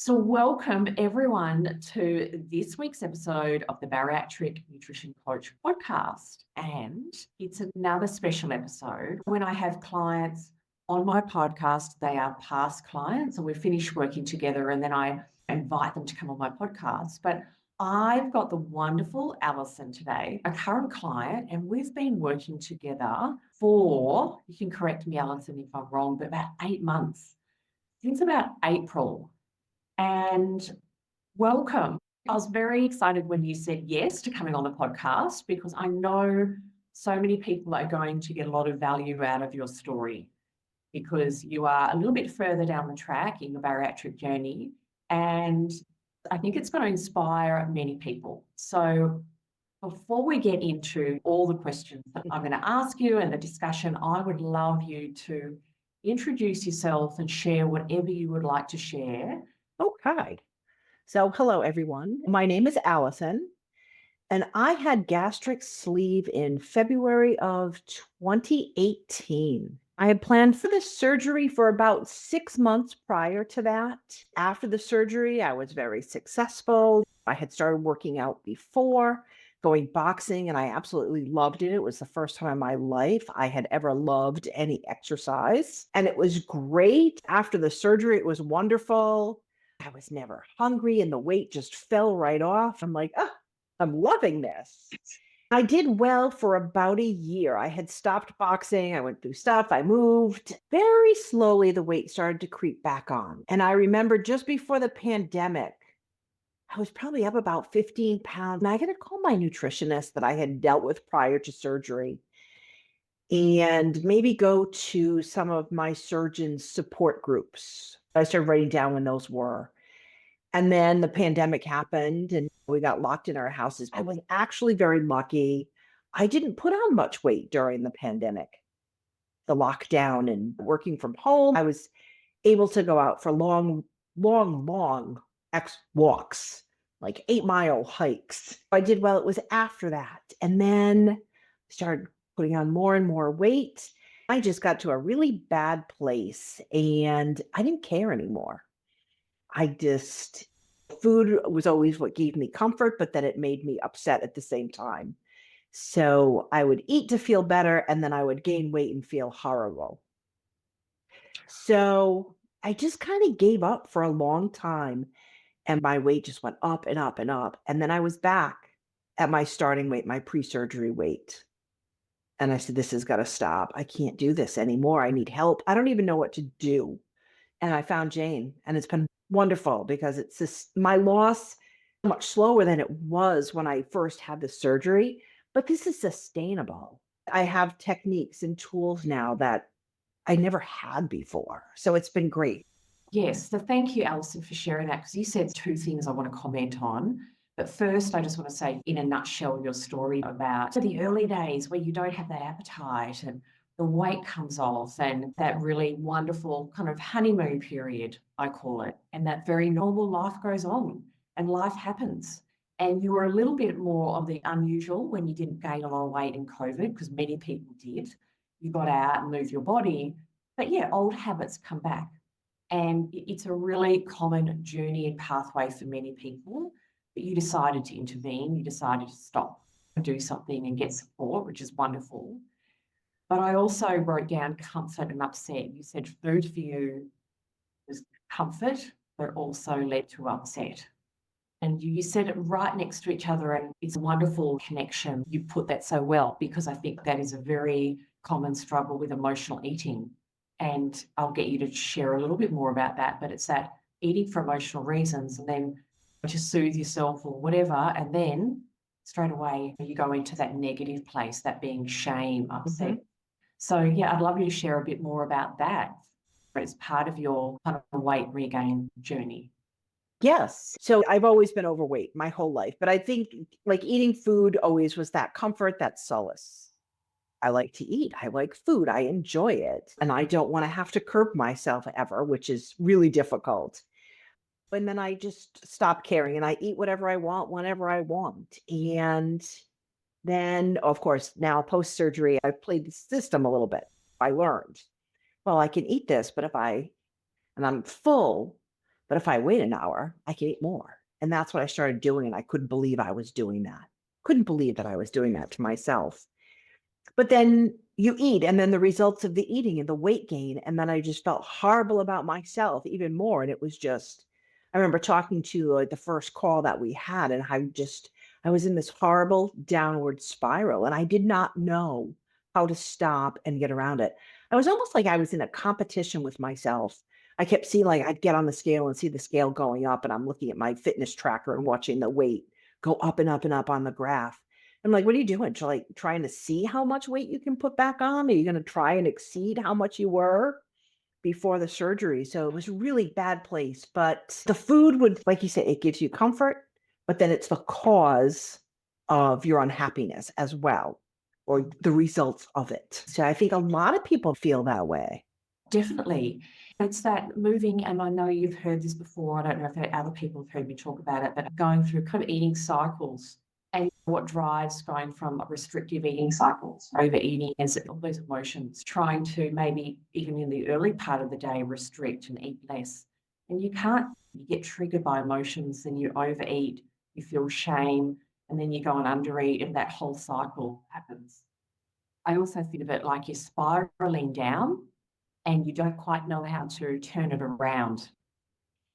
So, welcome everyone to this week's episode of the Bariatric Nutrition Coach podcast. And it's another special episode when I have clients on my podcast. They are past clients, and we finish working together, and then I invite them to come on my podcast. But I've got the wonderful Alison today, a current client, and we've been working together for, you can correct me, Alison, if I'm wrong, but about 8 months, since about April. And welcome. I was very excited when you said yes to coming on the podcast because I know so many people are going to get a lot of value out of your story because you are a little bit further down the track in your bariatric journey. And I think it's going to inspire many people. So before we get into all the questions that I'm going to ask you and the discussion, I would love you to introduce yourself and share whatever you would like to share. Okay. So, hello, everyone. My name is Alison, and I had gastric sleeve in February of 2018. I had planned for this surgery for about 6 months prior to that. After the surgery, I was very successful. I had started working out before, going boxing, and I absolutely loved it. It was the first time in my life I had ever loved any exercise, and it was great. After the surgery, it was wonderful. I was never hungry and the weight just fell right off. I'm like, oh, I'm loving this. I did well for about a year. I had stopped boxing. I went through stuff. I moved. Very slowly, the weight started to creep back on. And I remember just before the pandemic, I was probably up about 15 pounds. And I got to call my nutritionist that I had dealt with prior to surgery and maybe go to some of my surgeon's support groups. I started writing down when those were. And then the pandemic happened and we got locked in our houses. I was actually very lucky. I didn't put on much weight during the pandemic, the lockdown and working from home. I was able to go out for long walks, like 8-mile hikes. I did well. It was after that. And then started putting on more and more weight. I just got to a really bad place and I didn't care anymore. Food was always what gave me comfort, but then it made me upset at the same time. So I would eat to feel better, and then I would gain weight and feel horrible. So I just kind of gave up for a long time, and my weight just went up and up and up. And then I was back at my starting weight, my pre-surgery weight. And I said, this has got to stop. I can't do this anymore. I need help. I don't even know what to do. And I found Jane, and it's been wonderful because it's just my loss much slower than it was when I first had the surgery, but this is sustainable. I have techniques and tools now that I never had before. So it's been great. Yes, so thank you, Alison, for sharing that because you said two things I want to comment on. But first, I just want to say, in a nutshell, your story about the early days where you don't have that appetite and the weight comes off and that really wonderful kind of honeymoon period, I call it, and that very normal life goes on and life happens. And you were a little bit more of the unusual when you didn't gain a lot of weight in COVID because many people did. You got out and moved your body. But yeah, old habits come back. And it's a really common journey and pathway for many people. But you decided to intervene, you decided to stop and do something and get support, which is wonderful. But I also wrote down comfort and upset. You said food for you was comfort, but also led to upset. And you said it right next to each other, and it's a wonderful connection. You put that so well because I think that is a very common struggle with emotional eating. And I'll get you to share a little bit more about that. But it's that eating for emotional reasons and then to soothe yourself or whatever. And then straight away, you go into that negative place, that being shame, upset. Mhm. So, yeah, I'd love you to share a bit more about that as part of your kind of weight regain journey. Yes. So I've always been overweight my whole life, but I think like eating food always was that comfort, that solace. I like to eat. I like food. I enjoy it. And I don't want to have to curb myself ever, which is really difficult. And then I just stop caring and I eat whatever I want, whenever I want. And then, of course, now post surgery, I played the system a little bit. I learned, well, I can eat this, but and I'm full, But if I wait an hour, I can eat more. And that's what I started doing. And I couldn't believe I was doing that. Couldn't believe that I was doing that to myself. But then you eat, and then the results of the eating and the weight gain. And then I just felt horrible about myself even more. And it was just, I remember talking to the first call that we had, and I was in this horrible downward spiral, and I did not know how to stop and get around it. I was almost like I was in a competition with myself. I kept seeing, like, I'd get on the scale and see the scale going up, and I'm looking at my fitness tracker and watching the weight go up and up and up on the graph. I'm like, "What are you doing? Like, trying to see how much weight you can put back on? Are you gonna try and exceed how much you were before the surgery?" So it was a really bad place, but the food would, like you said, it gives you comfort, but then it's the cause of your unhappiness as well, or the results of it. So I think a lot of people feel that way. Definitely. It's that moving, and I know you've heard this before. I don't know if other people have heard me talk about it, but going through kind of eating cycles and what drives going from restrictive eating cycles, overeating, is all those emotions, trying to maybe even in the early part of the day restrict and eat less. And you can't, you get triggered by emotions, then you overeat, you feel shame, and then you go and undereat, and that whole cycle happens. I also think of it like you're spiraling down and you don't quite know how to turn it around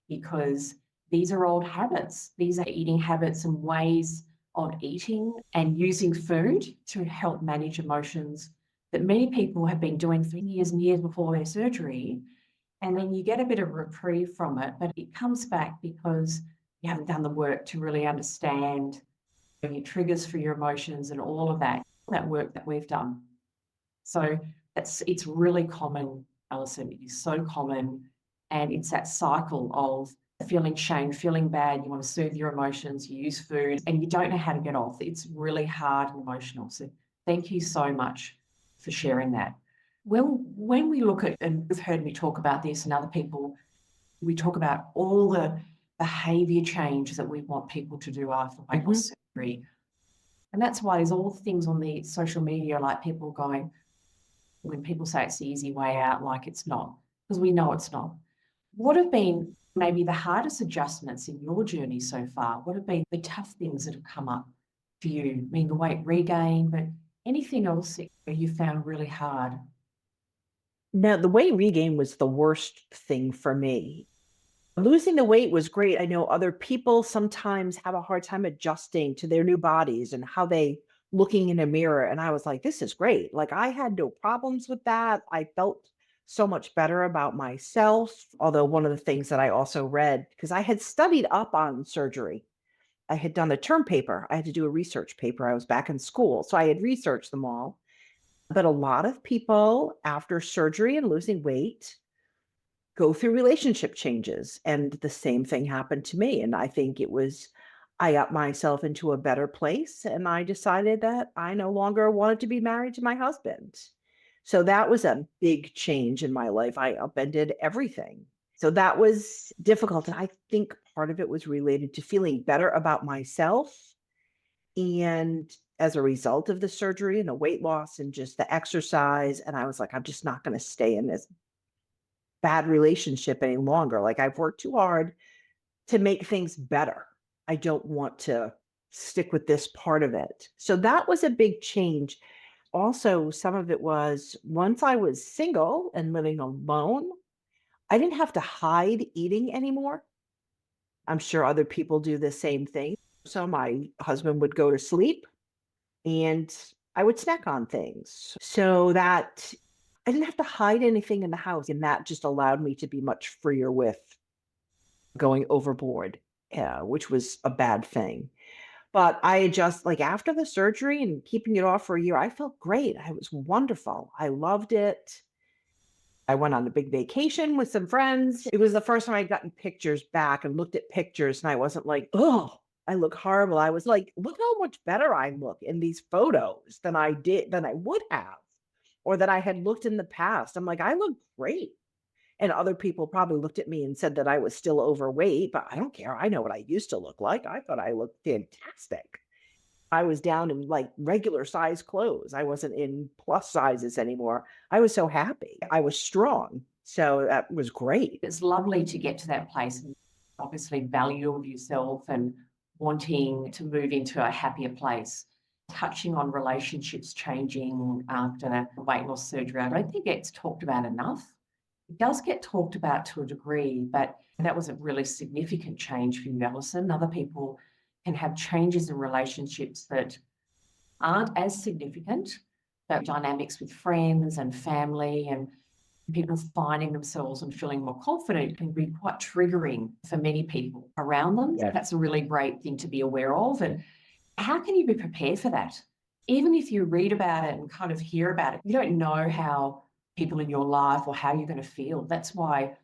because these are old habits. These are eating habits and ways of eating and using food to help manage emotions that many people have been doing for years and years before their surgery. And then you get a bit of reprieve from it, but it comes back because you haven't done the work to really understand your triggers for your emotions and all of that work that we've done. So it's really common, Alison. It is so common. And it's that cycle of feeling shame, feeling bad. You want to soothe your emotions, you use food, and you don't know how to get off. It's really hard and emotional. So thank you so much for sharing that. Well, when we look at, and you've heard me talk about this and other people, we talk about all the behavior change that we want people to do after weight Mhm. loss surgery. And that's why there's all things on the social media, like people going, when people say it's the easy way out, like it's not, because we know it's not. What have been maybe the hardest adjustments in your journey so far? What have been the tough things that have come up for you? I mean, the weight regain, but anything else that you found really hard? Now, the weight regain was the worst thing for me. Losing the weight was great. I know other people sometimes have a hard time adjusting to their new bodies and how they looking in a mirror. And I was like, this is great. Like, I had no problems with that. I felt so much better about myself. Although one of the things that I also read, because I had studied up on surgery, I had done a term paper. I had to do a research paper. I was back in school. So I had researched them all. But a lot of people after surgery and losing weight go through relationship changes. And the same thing happened to me. And I think it was, I got myself into a better place and I decided that I no longer wanted to be married to my husband. So that was a big change in my life. I upended everything. So that was difficult. And I think part of it was related to feeling better about myself. And as a result of the surgery and the weight loss and just the exercise, and I was like, I'm just not going to stay in this bad relationship any longer. Like, I've worked too hard to make things better. I don't want to stick with this part of it. So that was a big change. Also, some of it was once I was single and living alone, I didn't have to hide eating anymore. I'm sure other people do the same thing. So my husband would go to sleep and I would snack on things so that I didn't have to hide anything in the house. And that just allowed me to be much freer with going overboard, which was a bad thing. But I just, like, after the surgery and keeping it off for a year, I felt great. I was wonderful. I loved it. I went on a big vacation with some friends. It was the first time I'd gotten pictures back and looked at pictures, and I wasn't like, oh, I look horrible. I was like, look how much better I look in these photos than I would have, or that I had looked in the past. I'm like, I look great. And other people probably looked at me and said that I was still overweight, but I don't care. I know what I used to look like. I thought I looked fantastic. I was down in like regular size clothes. I wasn't in plus sizes anymore. I was so happy. I was strong. So that was great. It's lovely to get to that place. obviously value of yourself and wanting to move into a happier place. Touching on relationships changing after weight loss surgery, I don't think it's talked about enough. It does get talked about to a degree, but that was a really significant change for you, Alison. Other people can have changes in relationships that aren't as significant, but dynamics with friends and family and people finding themselves and feeling more confident can be quite triggering for many people around them. Yes. That's a really great thing to be aware of. And how can you be prepared for that? Even if you read about it and kind of hear about it, you don't know how people in your life or how you're going to feel. That's why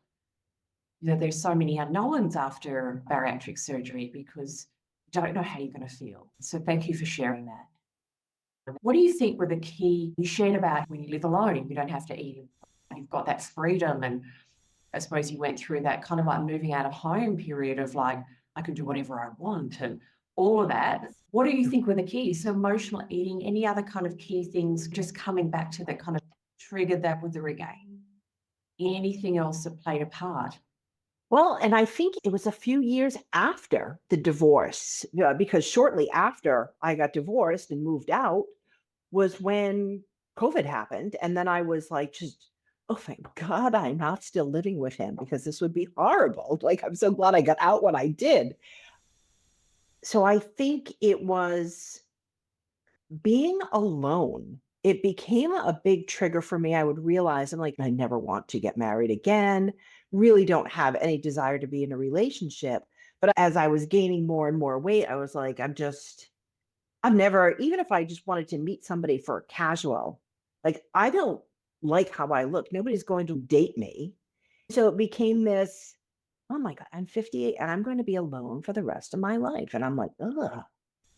there's so many unknowns after bariatric surgery because you don't know how you're going to feel. So thank you for sharing that. What do you think were the key you shared about when you live alone and you don't have to eat? You've got that freedom, and I suppose you went through that kind of like moving out of home period of like, I can do whatever I want and all of that. What do you think were the keys? So emotional eating, any other kind of key things, just coming back to that kind of triggered that with the regain? Anything else that played a part? Well, and I think it was a few years after the divorce, because shortly after I got divorced and moved out was when COVID happened. And then I was like, just, oh, thank God I'm not still living with him because this would be horrible. Like, I'm so glad I got out when I did. So I think it was being alone. It became a big trigger for me. I would realize I'm like, I never want to get married again, really don't have any desire to be in a relationship. But as I was gaining more and more weight, I was like, I've never, even if I just wanted to meet somebody for a casual, like, I don't like how I look. Nobody's going to date me. So it became this, oh my God, I'm 58 and I'm going to be alone for the rest of my life. And I'm like, ugh.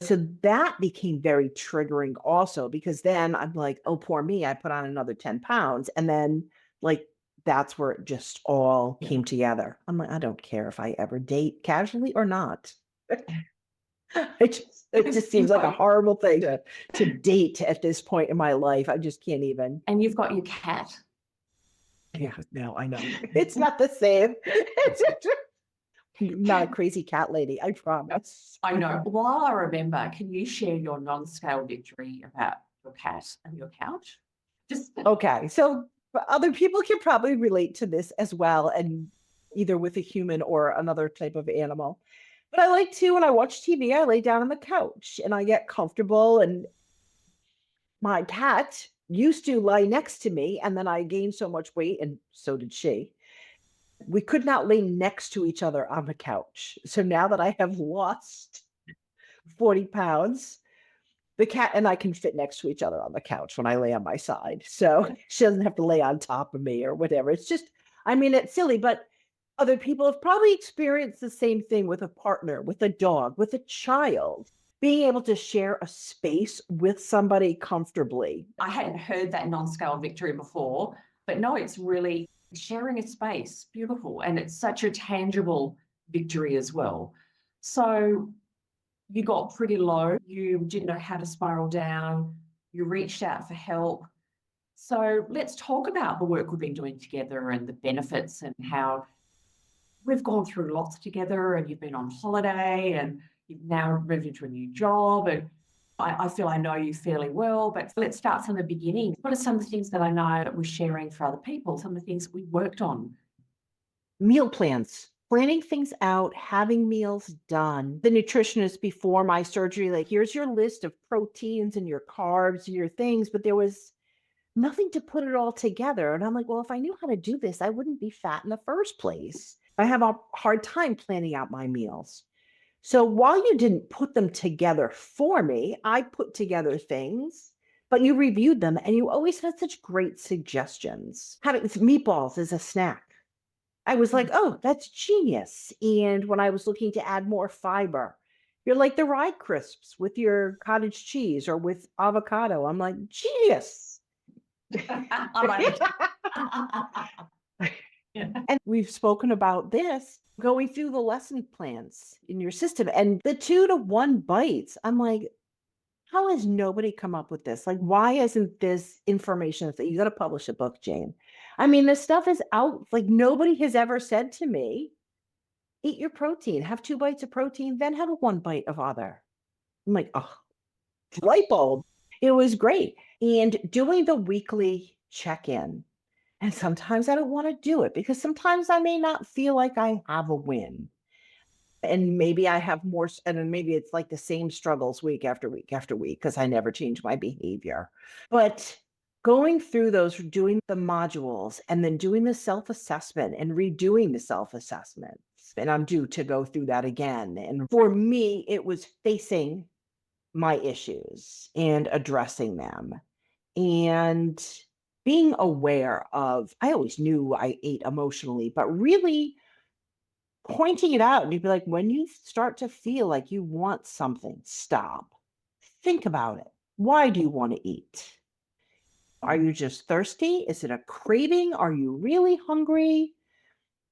So that became very triggering also, because then I'm like, oh, poor me, I put on another 10 pounds. And then, like, that's where it just all came together. I'm like, I don't care if I ever date casually or not. It just seems like a horrible thing to date at this point in my life. I just can't even. And you've got your cat. Yeah, no, I know. It's not the same. Not a crazy cat lady, I promise. I know. While I remember, can you share your non-scale victory about your cat and your couch? Just Okay, so other people can probably relate to this as well, and either with a human or another type of animal. But I like to, when I watch TV, I lay down on the couch and I get comfortable. And my cat used to lie next to me, and then I gained so much weight, and so did she. We could not lay next to each other on the couch. So now that I have lost 40 pounds, the cat and I can fit next to each other on the couch when I lay on my side. So she doesn't have to lay on top of me or whatever. It's just, I mean, it's silly, but other people have probably experienced the same thing with a partner, with a dog, with a child. Being able to share a space with somebody comfortably. I hadn't heard that non-scale victory before, but no, it's really sharing a space. Beautiful. And it's such a tangible victory as well. So you got pretty low. You didn't know how to spiral down. You reached out for help. So let's talk about the work we've been doing together and the benefits and how we've gone through lots together, and you've been on holiday and you've now moved into a new job. And I feel I know you fairly well, but let's start from the beginning. What are some of the things that I know that we're sharing for other people? Some of the things we worked on. Meal plans, planning things out, having meals done. The nutritionist before my surgery, like, here's your list of proteins and your carbs and your things, but there was nothing to put it all together. And I'm like, well, if I knew how to do this, I wouldn't be fat in the first place. I have a hard time planning out my meals. So while you didn't put them together for me, I put together things, but you reviewed them and you always had such great suggestions. Having meatballs as a snack, I was like, oh, that's genius. And when I was looking to add more fiber, you're like the rye crisps with your cottage cheese or with avocado. I'm like, genius. I like it. And we've spoken about this going through the lesson plans in your system and the 2-to-1 bites. I'm like, how has nobody come up with this? Like, why isn't this information that you got to publish a book, Jane? I mean, this stuff is out. Like, nobody has ever said to me, eat your protein, have 2 bites of protein, then have a 1 bite of other. I'm like, oh, light bulb. It was great. And doing the weekly check-in. And sometimes I don't want to do it because sometimes I may not feel like I have a win. And maybe I have more, and then maybe it's like the same struggles week after week after week because I never change my behavior. But going through those, doing the modules and then doing the self-assessment and redoing the self-assessments, and I'm due to go through that again. And for me, it was facing my issues and addressing them and being aware of, I always knew I ate emotionally, but really pointing it out. And you'd be like, when you start to feel like you want something, stop. Think about it. Why do you want to eat? Are you just thirsty? Is it a craving? Are you really hungry?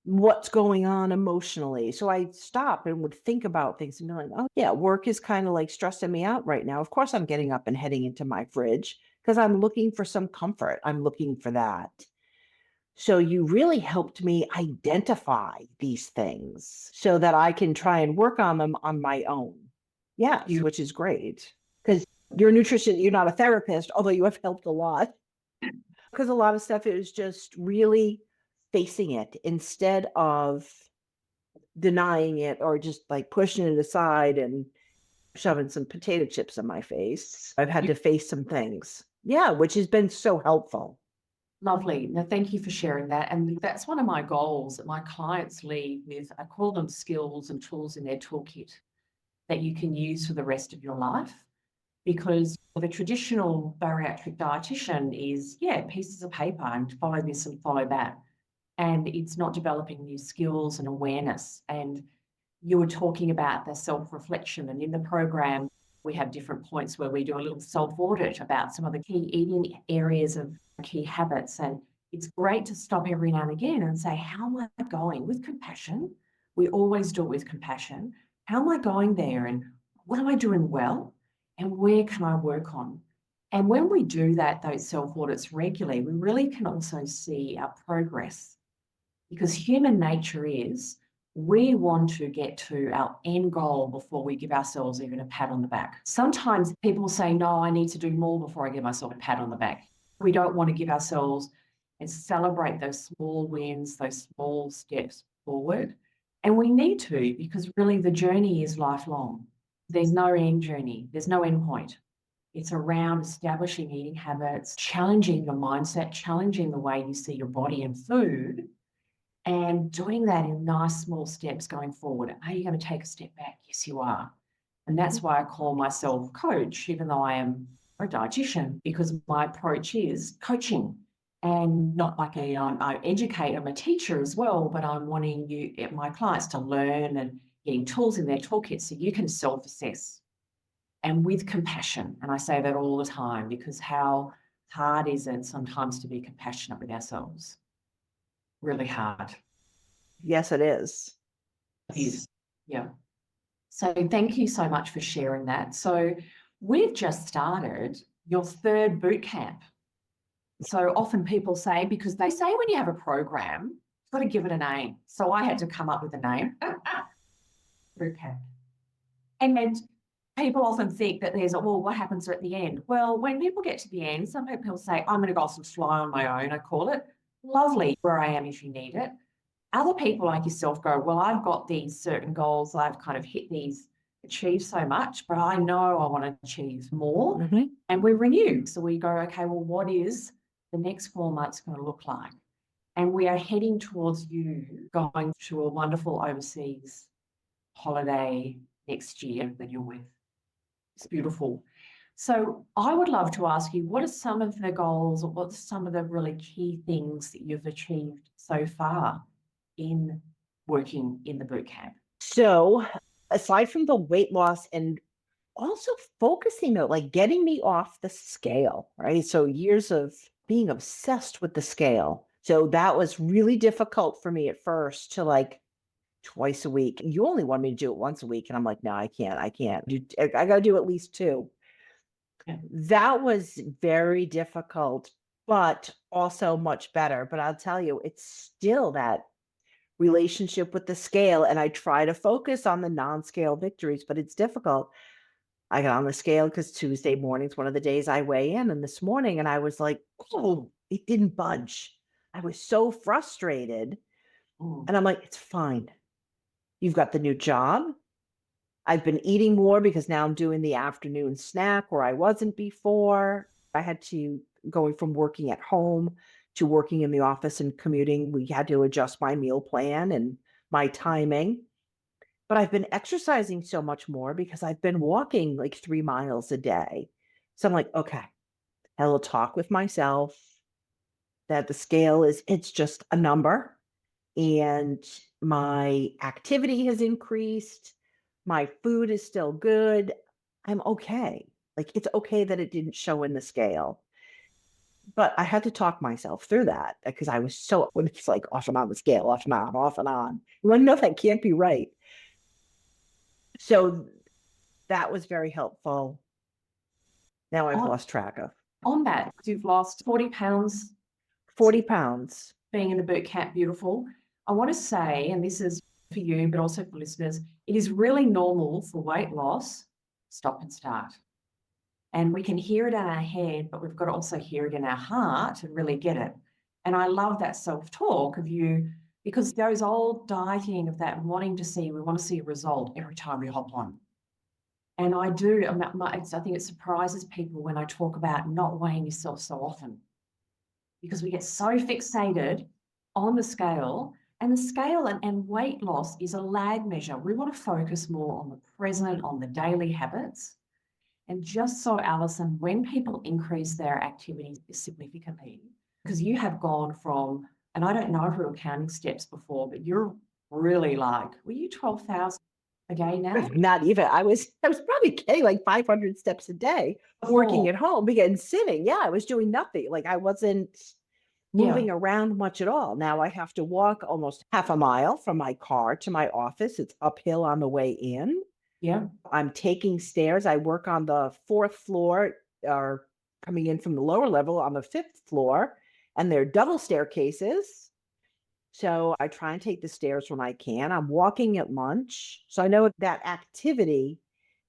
What's going on emotionally? So I stop and would think about things and be like, oh, yeah, work is kind of like stressing me out right now. Of course, I'm getting up and heading into my fridge because I'm looking for some comfort. I'm looking for that. So you really helped me identify these things so that I can try and work on them on my own. Yes, which is great because you're a nutrition, you're not a therapist, although you have helped a lot. Because a lot of stuff is just really facing it instead of denying it or just like pushing it aside and shoving some potato chips in my face. I've had to face some things. Yeah, which has been so helpful. Lovely. Now, thank you for sharing that. And that's one of my goals that my clients leave with. I call them skills and tools in their toolkit that you can use for the rest of your life. Because the traditional bariatric dietitian is, yeah, pieces of paper and follow this and follow that. And it's not developing new skills and awareness. And you were talking about the self-reflection. And in the program, we have different points where we do a little self-audit about some of the key eating areas of key habits. And it's great to stop every now and again and say, how am I going with compassion? We always do it with compassion. How am I going there? And what am I doing well? And where can I work on? And when we do that, those self-audits regularly, we really can also see our progress because human nature is we want to get to our end goal before we give ourselves even a pat on the back. Sometimes people say, no, I need to do more before I give myself a pat on the back. We don't want to give ourselves and celebrate those small wins, those small steps forward. And we need to, because really the journey is lifelong. There's no end journey. There's no end point. It's around establishing eating habits, challenging your mindset, challenging the way you see your body and food, and doing that in nice small steps going forward. Are you going to take a step back? Yes, you are. And that's why I call myself coach, even though I am a dietitian, because my approach is coaching and not like I educate, I'm a teacher as well, but I'm wanting you, my clients to learn and getting tools in their toolkit so you can self-assess and with compassion. And I say that all the time because how hard is it sometimes to be compassionate with ourselves? Really hard. Yes, it is. It is. Yeah. So thank you so much for sharing that. So we've just started your third boot camp. So often people say, because they say when you have a program, you've got to give it a name. So I had to come up with a name. Boot camp. And then people often think that there's, well, what happens at the end? Well, when people get to the end, some people say, I'm going to go off and fly on my own, I call it. Lovely, where I am if you need it. Other people like yourself go, well, I've got these certain goals, I've kind of hit these, achieved so much, but I know I want to achieve more. Mm-hmm. And we renew. So we go, okay, well, what is the next 4 months going to look like? And we are heading towards you going to a wonderful overseas holiday next year that you're with. It's beautiful. So I would love to ask you, what are some of the goals or what's some of the really key things that you've achieved so far in working in the boot camp? So aside from the weight loss and also focusing though, like getting me off the scale, right? So years of being obsessed with the scale. So that was really difficult for me at first to like twice a week. You only want me to do it once a week. And I'm like, no, I can't. I got to do at least 2. Yeah. That was very difficult, but also much better. But I'll tell you, it's still that relationship with the scale, and I try to focus on the non-scale victories, but it's difficult. I got on the scale because Tuesday morning's one of the days I weigh in, and this morning, and I was like, oh, it didn't budge. I was so frustrated. Mm. And I'm like, it's fine. You've got the new job. I've been eating more because now I'm doing the afternoon snack where I wasn't before. I had to, going from working at home to working in the office and commuting, we had to adjust my meal plan and my timing. But I've been exercising so much more because I've been walking like 3 miles a day. So I'm like, okay, I will talk with myself that the scale is, it's just a number. And my activity has increased. My food is still good. I'm okay. Like, it's okay that it didn't show in the scale. But I had to talk myself through that because I was so, when it's like off and on the scale, off and on, off and on. Well, no, that can't be right. So that was very helpful. Now I've On, lost track of on that, you've lost 40 pounds 40 pounds. being in the boot camp. Beautiful. I want to say, and this is for you, but also for listeners, it is really normal for weight loss, stop and start. And we can hear it in our head, but we've got to also hear it in our heart and really get it. And I love that self-talk of you, because those old dieting of that wanting to see, we want to see a result every time we hop on. And I do, I think it surprises people when I talk about not weighing yourself so often, because we get so fixated on the scale, and the scale and weight loss is a lag measure. We want to focus more on the present, on the daily habits. And just so, Alison, when people increase their activity significantly, because you have gone from, and I don't know if we were counting steps before, but you're really like, were you 12,000 a day now? Not even. I was probably getting like 500 steps a day working Before, at home, again, sitting. Yeah, I was doing nothing. Like, I wasn't yeah, moving around much at all. Now I have to walk almost half a mile from my car to my office. It's uphill on the way in. yeah, I'm taking stairs. I work on the fourth floor, or coming in from the lower level on the fifth floor, and they're double staircases. So I try and take the stairs when I can. I'm walking at lunch. So I know that activity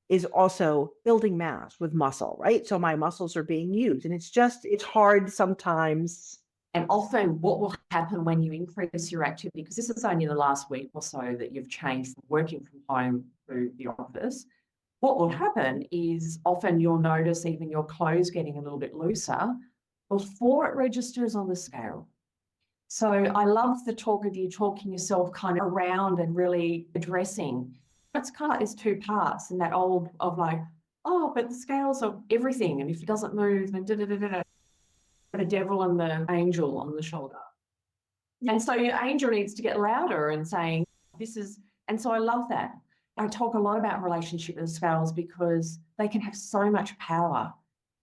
is also building mass with muscle, right? So my muscles are being used. And it's hard sometimes. and also what will happen when you increase your activity, because this is only the last week or so that you've changed from working from home to the office. What will happen is often you'll notice even your clothes getting a little bit looser before it registers on the scale. So I love the talk of you talking yourself kind of around and really addressing. It's kind of like there's two parts, and that old of like, oh, but the scales are everything, and if it doesn't move, then the devil and the angel on the shoulder. And so your angel needs to get louder and saying, this is, and so I love that. I talk a lot about relationship with the scales because they can have so much power.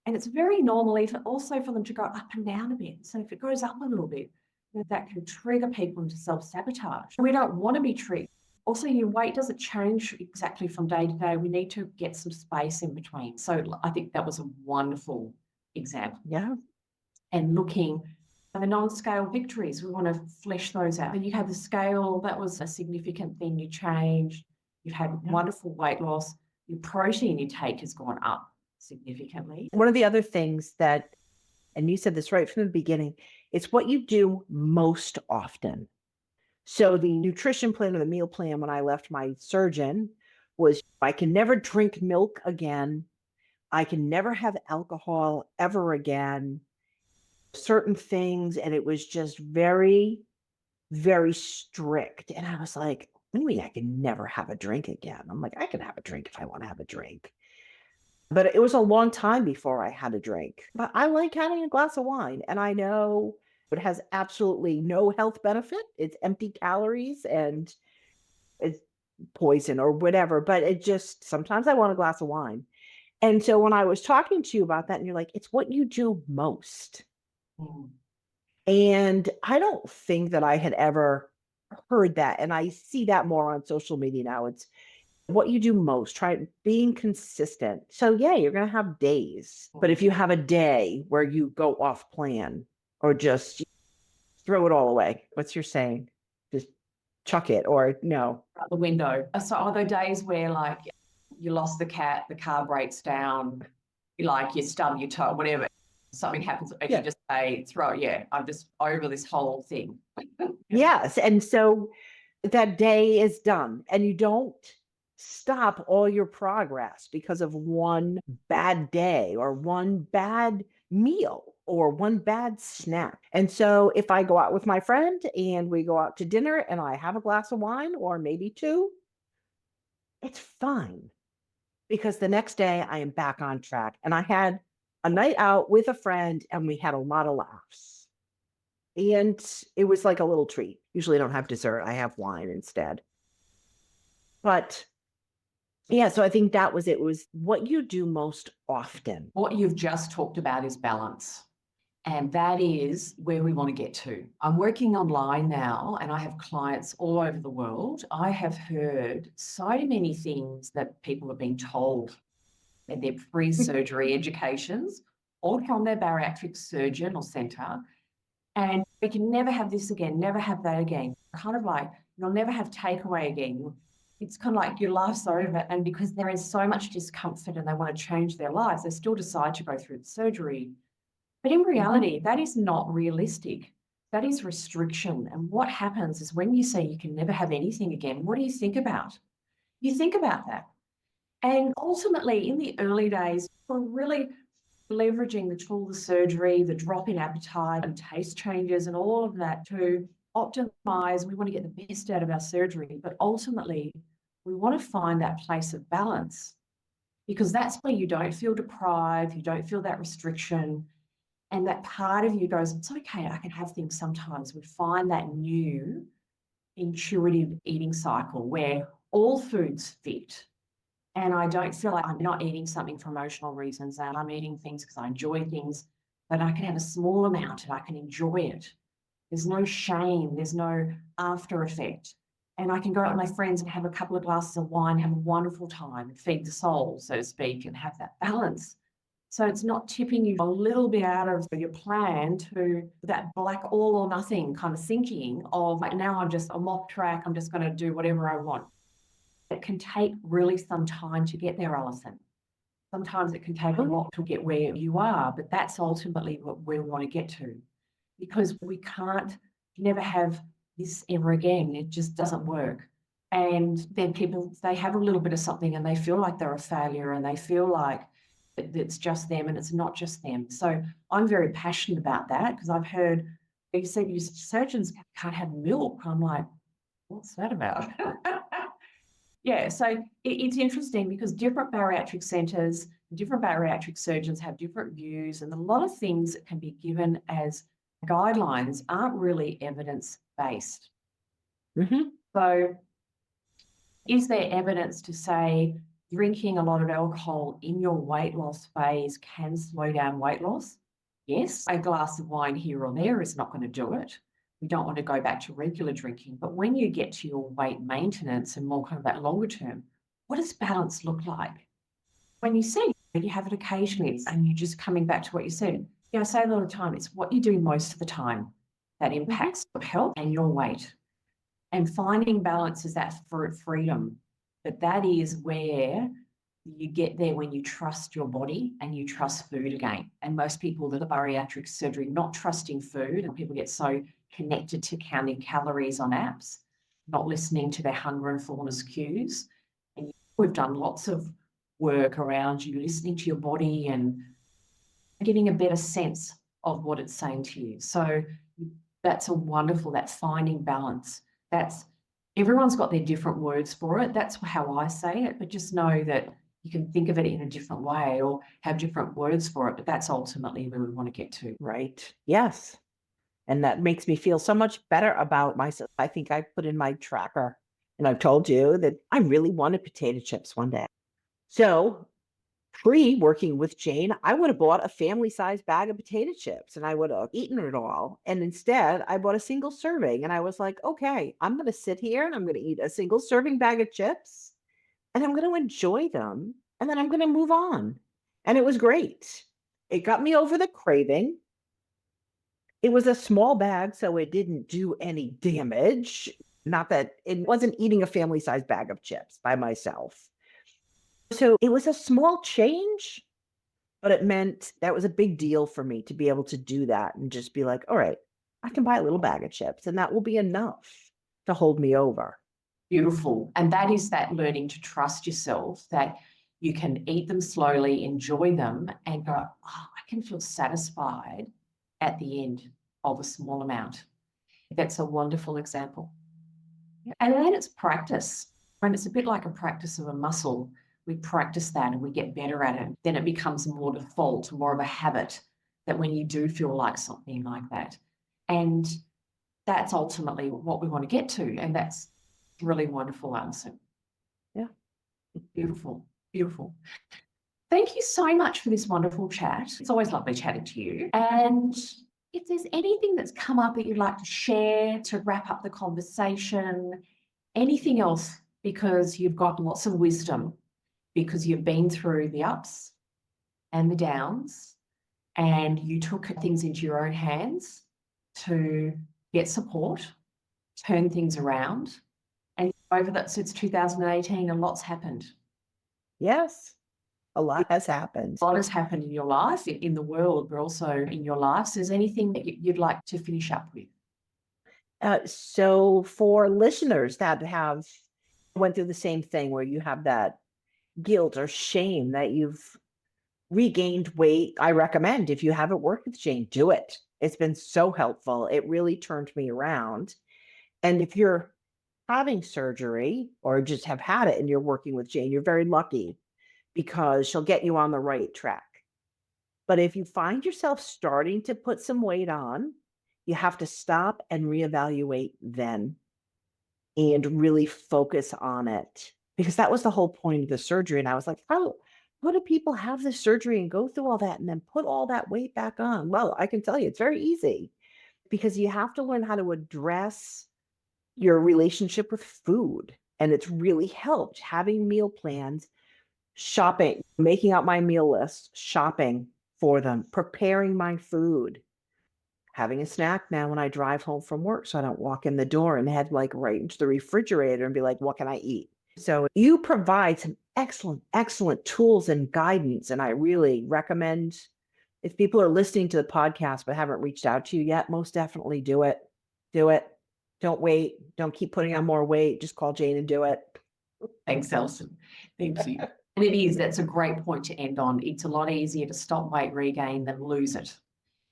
And it's very normal also for them to go up and down a bit. So if it goes up a little bit, that can trigger people into self-sabotage. We don't want to be triggered. Also, your weight doesn't change exactly from day to day. We need to get some space in between. So I think that was a wonderful example. Yeah. And looking at the non-scale victories, we want to flesh those out. And you have the scale, that was a significant thing you changed. You've had wonderful weight loss. Your protein intake has gone up significantly. One of the other things that, and you said this right from the beginning, it's what you do most often. So the nutrition plan or the meal plan when I left my surgeon was, I can never drink milk again. I can never have alcohol ever again. Certain things. And it was just very, very strict. And I was like, what do you mean I can never have a drink again? I'm like, I can have a drink if I want to have a drink. But it was a long time before I had a drink. But I like having a glass of wine. And I know it has absolutely no health benefit. It's empty calories and it's poison or whatever. But it just, sometimes I want a glass of wine. And so when I was talking to you about that, and you're like, it's what you do most. Mm. And I don't think that I had ever heard that. And I see that more on social media now. It's what you do most, try being consistent. So yeah, you're going to have days, but if you have a day where you go off plan or just throw it all away, what's your saying? Just chuck it or no. out the window. So are there days where like you lost the cat, the car breaks down, like you stub your toe, whatever, something happens, and you Yeah. just say, I'm just over this whole thing. Yes. And so that day is done and you don't stop all your progress because of one bad day or one bad meal or one bad snack. And so if I go out with my friend and we go out to dinner and I have a glass of wine or maybe two, it's fine because the next day I am back on track. And I had a night out with a friend and we had a lot of laughs. And it was like a little treat. Usually I don't have dessert, I have wine instead. But yeah, so I think that was it. It was what you do most often. What you've just talked about is balance. And that is where we want to get to. I'm working online now and I have clients all over the world. I have heard so many things that people have been told in their pre-surgery educations or from their bariatric surgeon or centre. And we can never have this again, never have that again. Kind of like, you'll never have takeaway again. It's kind of like your life's over. And because there is so much discomfort and they want to change their lives, they still decide to go through the surgery. But in reality, that is not realistic. That is restriction. And what happens is when you say you can never have anything again, what do you think about? You think about that. And ultimately, in the early days, we're really leveraging the tool, the surgery, the drop in appetite and taste changes and all of that to optimize. We want to get the best out of our surgery, but ultimately, we want to find that place of balance because that's where you don't feel deprived, you don't feel that restriction. And that part of you goes, it's okay, I can have things sometimes. We find that new intuitive eating cycle where all foods fit. And I don't feel like I'm not eating something for emotional reasons and I'm eating things because I enjoy things, but I can have a small amount and I can enjoy it. There's no shame, there's no after effect. And I can go out with my friends and have a couple of glasses of wine, have a wonderful time and feed the soul, so to speak, and have that balance. So it's not tipping you a little bit out of your plan to that black all or nothing kind of thinking of like, now I'm off track, I'm just going to do whatever I want. It can take really some time to get there, Alison. Sometimes it can take a lot to get where you are, but that's ultimately what we want to get to because we can't never have this ever again. It just doesn't work. And then people, they have a little bit of something and they feel like they're a failure and they feel like it's just them and it's not just them. So I'm very passionate about that because I've heard you said you surgeons can't have milk. I'm like, what's that about? Yeah, so it's interesting because different bariatric centres, different bariatric surgeons have different views, and a lot of things that can be given as guidelines aren't really evidence-based. So is there evidence to say drinking a lot of alcohol in your weight loss phase can slow down weight loss? Yes, a glass of wine here or there is not going to do it. We don't want to go back to regular drinking. But when you get to your weight maintenance and more kind of that longer term, what does balance look like? When you see you have it occasionally and you're just coming back to what you said, I say a lot of the time, it's what you do most of the time that impacts your health and your weight. And finding balance is that freedom. But that is where you get there when you trust your body and you trust food again. And most people that are bariatric surgery, not trusting food, and people get so connected to counting calories on apps, not listening to their hunger and fullness cues. And we've done lots of work around you listening to your body and getting a better sense of what it's saying to you. So that's a wonderful, that finding balance. That's everyone's got their different words for it. That's how I say it, but just know that you can think of it in a different way or have different words for it, but that's ultimately where we want to get to. Right. Yes. And that makes me feel so much better about myself. I think I put in my tracker and I've told you that I really wanted potato chips one day. So pre-working with Jane, I would have bought a family-sized bag of potato chips and I would have eaten it all. And instead, I bought a single serving and I was like, okay, I'm going to sit here and I'm going to eat a single serving bag of chips and I'm going to enjoy them and then I'm going to move on. And it was great. It got me over the craving. It was a small bag, so it didn't do any damage. Not that it wasn't eating a family-sized bag of chips by myself. So it was a small change, but it meant that was a big deal for me to be able to do that and just be like, all right, I can buy a little bag of chips and that will be enough to hold me over. Beautiful. And that is that learning to trust yourself, that you can eat them slowly, enjoy them, and go, oh, I can feel satisfied at the end of a small amount. That's a wonderful example. And then it's practice. And it's a bit like a practice of a muscle. We practice that and we get better at it. Then it becomes more default, more of a habit, that when you do feel like something like that. And that's ultimately what we want to get to. And that's really wonderful, Alison. Yeah. Beautiful, beautiful. Thank you so much for this wonderful chat. It's always lovely chatting to you. And if there's anything that's come up that you'd like to share to wrap up the conversation, anything else, because you've got lots of wisdom, because you've been through the ups and the downs, and you took things into your own hands to get support, turn things around. And over that since 2018, a lot's happened. Yes. A lot has happened. A lot has happened in your life, in the world, but also in your life. So is there anything that you'd like to finish up with? So for listeners that have went through the same thing where you have that guilt or shame that you've regained weight, I recommend if you haven't worked with Jane, do it. It's been so helpful. It really turned me around. And if you're having surgery or just have had it and you're working with Jane, you're very lucky because she'll get you on the right track. But if you find yourself starting to put some weight on, you have to stop and reevaluate then and really focus on it. Because that was the whole point of the surgery. And I was like, how do people have this surgery and go through all that and then put all that weight back on? Well, I can tell you it's very easy because you have to learn how to address your relationship with food. And it's really helped having meal plans, shopping, making out my meal list, shopping for them, preparing my food, having a snack now when I drive home from work so I don't walk in the door and head like right into the refrigerator and be like, what can I eat? So you provide some excellent, excellent tools and guidance. And I really recommend if people are listening to the podcast but haven't reached out to you yet, most definitely do it. Do it. Don't wait. Don't keep putting on more weight. Just call Jane and do it. Thanks, Alison. Thank you. And it is, that's a great point to end on. It's a lot easier to stop weight regain than lose it.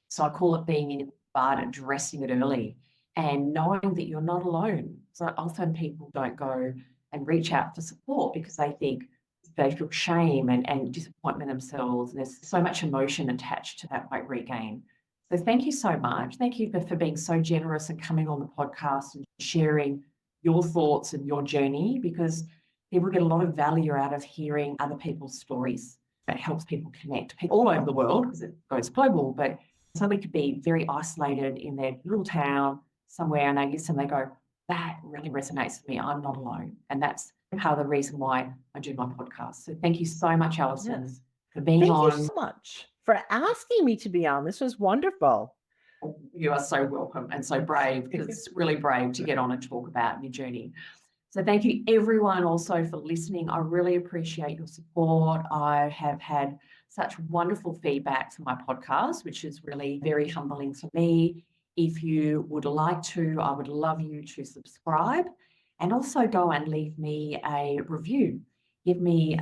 So I call it being in but addressing it early and knowing that you're not alone. So often people don't go and reach out for support because they think they feel shame and disappointment themselves. And there's so much emotion attached to that weight regain. So thank you so much. Thank you for being so generous and coming on the podcast and sharing your thoughts and your journey, because people get a lot of value out of hearing other people's stories. That helps people connect, people all over the world because it goes global, but somebody could be very isolated in their little town somewhere and they listen and they go, that really resonates with me. I'm not alone. And that's part of the reason why I do my podcast. So thank you so much, Alison, for being on. Thank you so much for asking me to be on. This was wonderful. You are so welcome and so brave, because it's really brave to get on and talk about your journey. So thank you everyone also for listening. I really appreciate your support. I have had such wonderful feedback for my podcast, which is really very humbling for me. If you would like to, I would love you to subscribe and also go and leave me a review. Give me,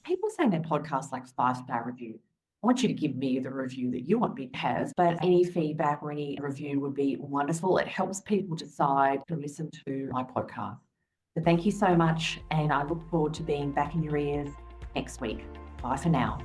people saying their podcast like 5-star review. I want you to give me the review that you want me to have, but any feedback or any review would be wonderful. It helps people decide to listen to my podcast. So thank you so much, and I look forward to being back in your ears next week. Bye for now.